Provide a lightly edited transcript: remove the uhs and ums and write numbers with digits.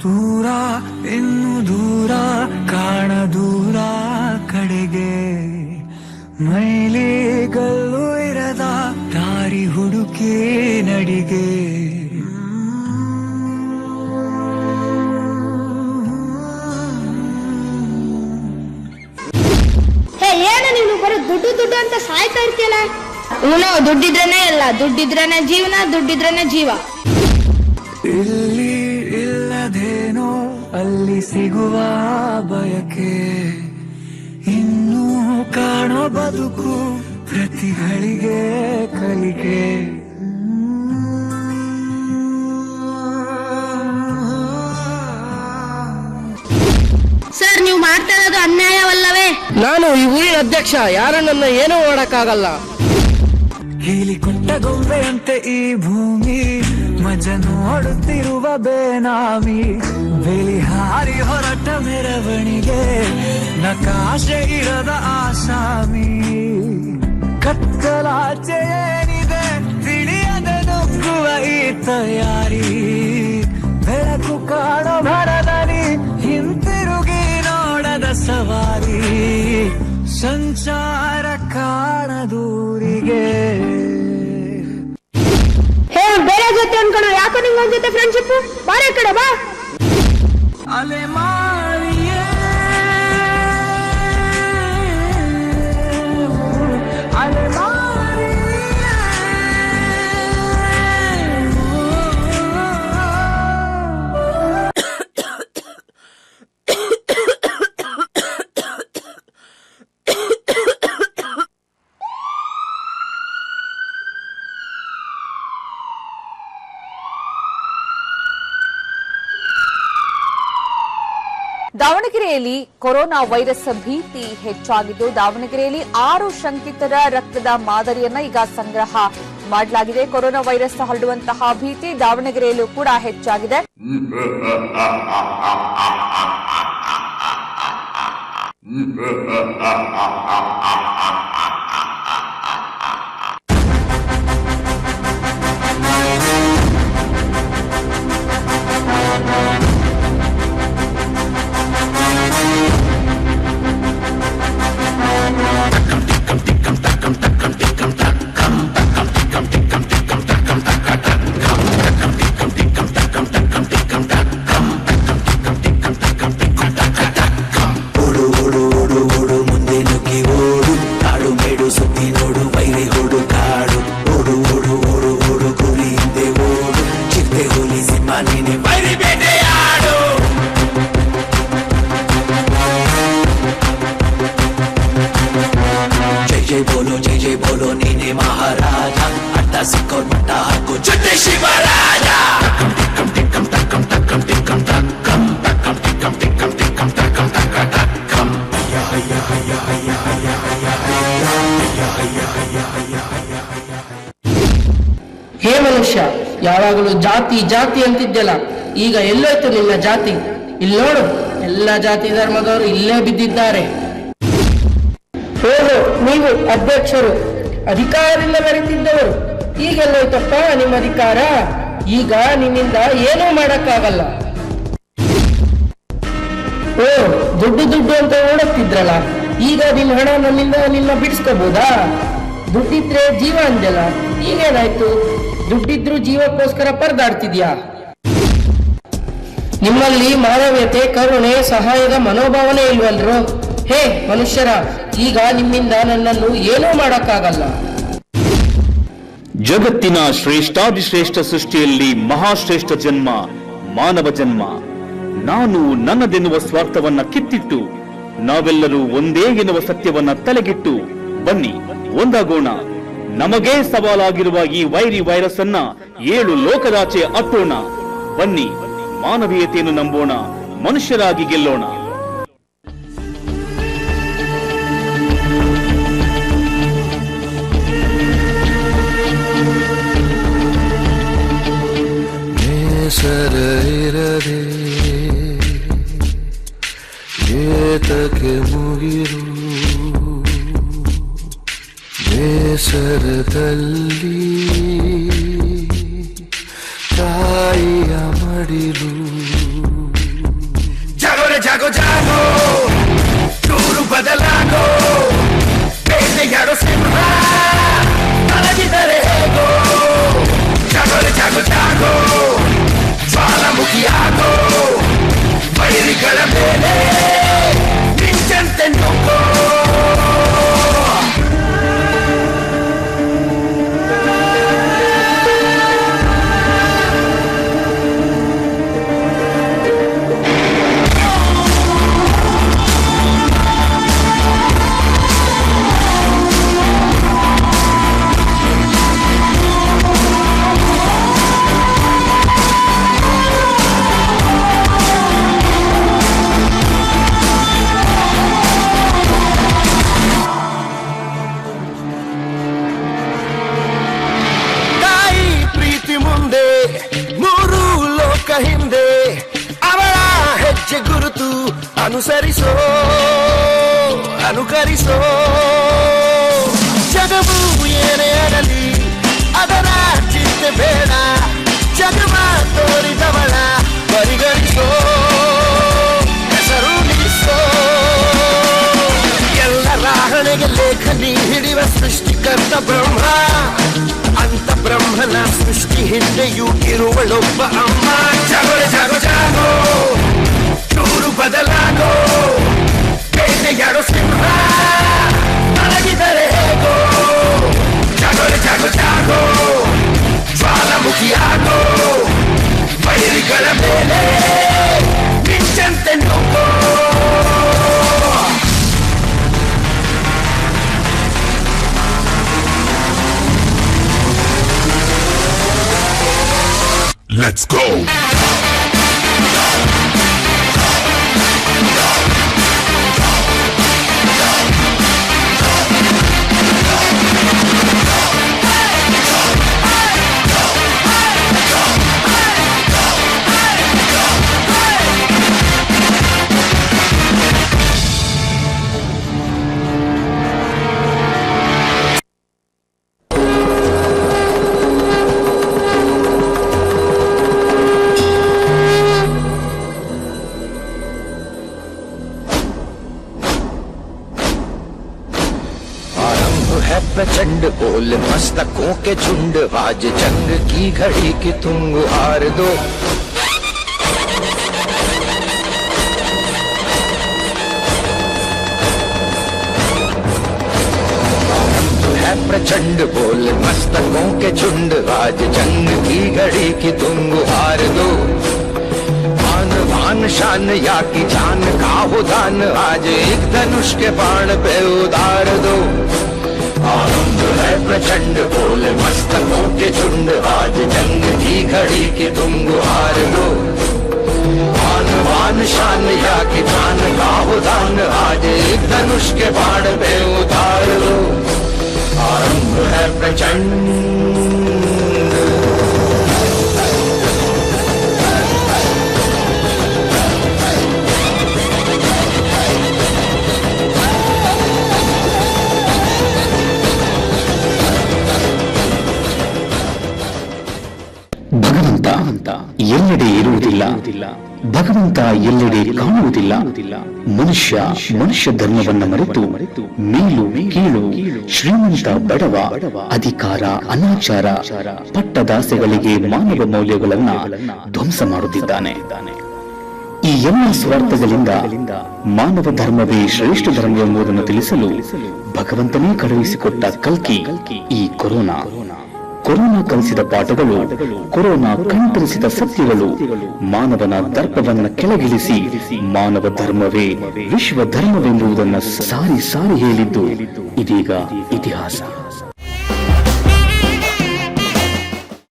ದೂರ ಇನ್ನು ದೂರ ಕಾಣ ದೂರ ಕಡೆಗೆ ಮೈಲಿಗಲ್ಲು ಇರದ ದಾರಿ ಹುಡುಕಿ ನಡಿಗೆ ಏನು ನೀನು ಬರೀ ದುಡ್ಡು ದುಡ್ಡು ಅಂತ ಸಾಯ್ತಾ ಇರ್ತೀಯಲ್ಲ. ದುಡ್ಡಿದ್ರೇನೆ ಎಲ್ಲ, ದುಡ್ಡಿದ್ರೇನೆ ಜೀವನ, ದುಡ್ಡಿದ್ರೇನೆ ಜೀವ. ಇಲ್ಲಿ ಇಲ್ಲದೇನೋ ಅಲ್ಲಿ ಸಿಗುವ ಬಯಕೆ, ಇನ್ನೂ ಕಾಣೋ ಬದುಕು ಪ್ರತಿಗಳಿಗೆ ಕಲಿಕೆ. ಸರ್, ನೀವು ಮಾಡ್ತಾ ಇರೋದು ಅನ್ಯಾಯವಲ್ಲವೇ? ನಾನು ಈ ಊರಿನ ಅಧ್ಯಕ್ಷ, ಯಾರನ್ನ ಏನೂ ಮಾಡಕ್ಕಾಗಲ್ಲ. ಹೇಳಿಕೊಟ್ಟ ಗೊಂಬೆಯಂತೆ ಈ ಭೂಮಿ ಮಜ ನೋಡುತ್ತಿರುವ ಬೇನಾಮಿ, ಬೆಲಿ ಹಾರಿ ಹೊರಟ ಮೆರವಣಿಗೆ ನಕಾಶೆ ಇರದ ಆಸಾಮಿ. ಕತ್ತಲಾಚೆ ಏನಿದೆ ತಿಳಿಯದೆ ನುಗ್ಗುವ ಈ ತಯಾರಿ, ಬೆಳಕು ಕಾಣೋ ಭರದಲ್ಲಿ ಹಿಂತಿರುಗಿ ನೋಡದ ಸವಾರಿ, ಸಂಚಾರ ಕಾಣದೂರಿಗೆ. ಬೇರೆ ಜೊತೆ ಅನ್ಕೋಣ, ಯಾಕೋ ನಿಂಗ ಒಂದ್ ಜೊತೆ ಫ್ರೆಂಡ್ಶಿಪ್. ಬಾರೆ ಕಡೆ ಬಾ. ಅಲೆ ಮಾರಿಯೇ ಅಲೆ ದಾವಣಗೆರೆಯಲ್ಲಿ ಕೊರೋನಾ ವೈರಸ್ ಭೀತಿ ಹೆಚ್ಚಾಗಿದ್ದು, ದಾವಣಗೆರೆಯಲ್ಲಿ 6 ಶಂಕಿತರ ರಕ್ತದ ಮಾದರಿಯನ್ನ ಈಗ ಸಂಗ್ರಹ ಮಾಡಲಾಗಿದೆ. ಕೊರೋನಾ ವೈರಸ್ ಹರಡುವಂತಹ ಭೀತಿ ದಾವಣಗೆರೆಯಲ್ಲೂ ಕೂಡ ಹೆಚ್ಚಾಗಿದೆ. जय जय बोलो नीने महाराजा, अट्टा सिक्कोर मट्टा हाको जुटे शिवराजा. ಹೇ ಮನುಷ್ಯ, ಯಾವಾಗಲೂ ಜಾತಿ ಜಾತಿ ಅಂತಿದ್ದೆಲ್ಲ, ಈಗ ಎಲ್ಲೋಯ್ತು ನಿನ್ನ ಜಾತಿ? ಇಲ್ಲಿ ನೋಡು, ಎಲ್ಲ ಜಾತಿ ಧರ್ಮದವರು ಇಲ್ಲೇ ಬಿದ್ದಿದ್ದಾರೆ. ಓಹೋ, ನೀವು ಅಧ್ಯಕ್ಷರು, ಅಧಿಕಾರದಿಂದ ಮೆರೆತಿದ್ದವರು, ಈಗೆಲ್ಲೋಯ್ತಪ್ಪ ನಿಮ್ಮ ಅಧಿಕಾರ? ಈಗ ನಿನ್ನಿಂದ ಏನೂ ಮಾಡಕ್ಕಾಗಲ್ಲ. ಓ, ದುಡ್ಡು ದುಡ್ಡು ಅಂತ ಓಡುತ್ತಿದ್ರಲ್ಲ, ಈಗ ನಿಮ್ಮ ಹಣ ನನ್ನಿಂದ ನಿನ್ನ ಬಿಡಿಸ್ಕೋಬಹುದಾ? ದುಡ್ಡಿದ್ರೆ ಜೀವ ಅಂದೆಲ್ಲ, ಈಗೇನಾಯ್ತು? ದುಡ್ಡಿದ್ರು ಜೀವಕ್ಕೋಸ್ಕರ ಪರದಾಡ್ತಿದ್ಯಾ? ನಿಮ್ಮಲ್ಲಿ ಮಾನವೀಯತೆ, ಕರುಣೆ, ಸಹಾಯದ ಮನೋಭಾವನೆ ಇಲ್ವಲ್ರು? ಹೇ ಮನುಷ್ಯರ, ಈಗ ನಿಮ್ಮಿಂದ ನನ್ನನ್ನು ಏನೂ ಮಾಡಕ್ಕಾಗಲ್ಲ. ಜಗತ್ತಿನ ಶ್ರೇಷ್ಠಾದಿಶ್ರೇಷ್ಠ ಸೃಷ್ಟಿಯಲ್ಲಿ ಮಹಾಶ್ರೇಷ್ಠ ಜನ್ಮ ಮಾನವ ಜನ್ಮ. ನಾನು ನನ್ನದೆನ್ನುವ ಸ್ವಾರ್ಥವನ್ನ ಕಿತ್ತಿಟ್ಟು ನಾವೆಲ್ಲರೂ ಒಂದೇ ಎನ್ನುವ ಸತ್ಯವನ್ನ ತಲೆಗಿಟ್ಟು ಬನ್ನಿ ಒಂದಾಗೋಣ. ನಮಗೇ ಸವಾಲಾಗಿರುವ ಈ ವೈರಿ ವೈರಸ್ ಅನ್ನ 7 ಲೋಕದಾಚೆ ಅಟ್ಟೋಣ. ಬನ್ನಿ, ಮಾನವೀಯತೆಯನ್ನು ನಂಬೋಣ, ಮನುಷ್ಯರಾಗಿ ಗೆಲ್ಲೋಣ. ಬೇಸರ ಇರದೆ ಏತಕ್ಕೆ ಮುಗಿರು, ಬೇಸರದಲ್ಲಿ ತಾಯಿಯ ಮಡಿಲು. ಜಾಗೋ ಜಾಗೋ ಚೂರು ಬದಲಾಗೋ ಬೇಟೆಯಾಡೋ ಸಿಂಹ ಮಲಗಿದರೆ ಹೇಗೋ ಜಾಗೋರೆ ಜಾಗೋ ಜಾಗೋ ಜ್ವಾಲಾಮುಖಿಯಾಗೋ ವೈರಿಗಳ ಮೇಲೆ ಮಿಂಚಂತೆ ನುಗ್ಗೋ ಹಿಂದೆ ಅವಳ ಹೆಜ್ಜೆ ಗುರುತು ಅನುಸರಿಸೋ ಅನುಕರಿಸೋ ಜಗವು ಏನೇ ಆಗಲಿ ಅದರ ಚಿಂತೆ ಬೇಡ ಜಗವ ತೋರಿದವಳ ಪರಿಗಣಿಸೋ ಹೆಸರು ನಿಲ್ಲಿಸೋ ಎಲ್ಲರ ಹಣೆಗೆ ಲೇಖನಿ ಹಿಡಿಯುವ ಸೃಷ್ಟಿಕರ್ತ ಬ್ರಹ್ಮ ಅಂತ ಬ್ರಹ್ಮನ ಸೃಷ್ಟಿ ಹಿಂದೆಯೂ ಇರುವಳೊಬ್ಬ ಅಮ್ಮ ಜಾಗೋರೆ ಜಾಗೋ ಜಾಗೋ ಚೂರು ಬದಲಾಗೋ ಬೇಟೆಯಾಡೋ ಸಿಂಹ ಮಲಗಿದರೆ ಹೇಗೋ ಜಾಗೋರೆ ಜಾಗೋ ಜಾಗೋ ಜ್ವಾಲಾಮುಖಿಯಾಗೋ ವೈರಿಗಳ ಮೇಲೆ ಮಿಂಚಂತೆ ನುಗ್ಗೋ Let's go! प्रचंड बोल मस्तकों के झुंड आज जंग की घड़ी की तुम हार दो है प्रचंड बोल मस्तकों के झुंड आज जंग की घड़ी की तुम हार दो मान भान शान या की जान का हो दान आज एक धनुष के बाण पे उतार दो आनंद है प्रचंड बोल मस्तकों के झुंड आज जंग की घड़ी की तुम गुहार लो मान वान शान या की जान का हो दान आज एक धनुष के बाण पे उतार लो आरंभ है प्रचंड ಭಗವಂತ ಎಲ್ಲೆಡೆ ಇರುವುದಿಲ್ಲ, ಭಗವಂತ ಎಲ್ಲೆಡೆ ಕಾಣುವುದಿಲ್ಲ. ಮನುಷ್ಯ ಧರ್ಮವನ್ನು ಮರೆತು ಮೇಲು ಕೀಳು, ಶ್ರೀಮಂತ ಬಡವ, ಅಧಿಕಾರ ಅನಾಚಾರ, ಪಟ್ಟದಾಸೆಗಳಿಗೆ ಮಾನವ ಮೌಲ್ಯಗಳನ್ನ ಧ್ವಂಸ ಮಾಡುತ್ತಿದ್ದಾನೆ. ಈ ಎಲ್ಲ ಸ್ವಾರ್ಥಗಳಿಂದ ಮಾನವ ಧರ್ಮವೇ ಶ್ರೇಷ್ಠ ಧರ್ಮವೆಂಬುದನ್ನು ತಿಳಿಸಲು ಭಗವಂತನೇ ಕಳುಹಿಸಿಕೊಟ್ಟ ಕಲ್ಕಿ ಈ ಕೊರೋನಾ ಕಲಿಸಿದ ಪಾಠಗಳು, ಕೊರೋನಾ ಕಣ್ತರಿಸಿದ ಸತ್ಯಗಳು, ಮಾನವನ ದರ್ಪವನ್ನು ಕೆಳಗಿಳಿಸಿ ಮಾನವ ಧರ್ಮವೇ ವಿಶ್ವ ಧರ್ಮವೆಂಬುದನ್ನು ಸಾರಿ ಹೇಳಿದ್ದು ಇದೀಗ ಇತಿಹಾಸ.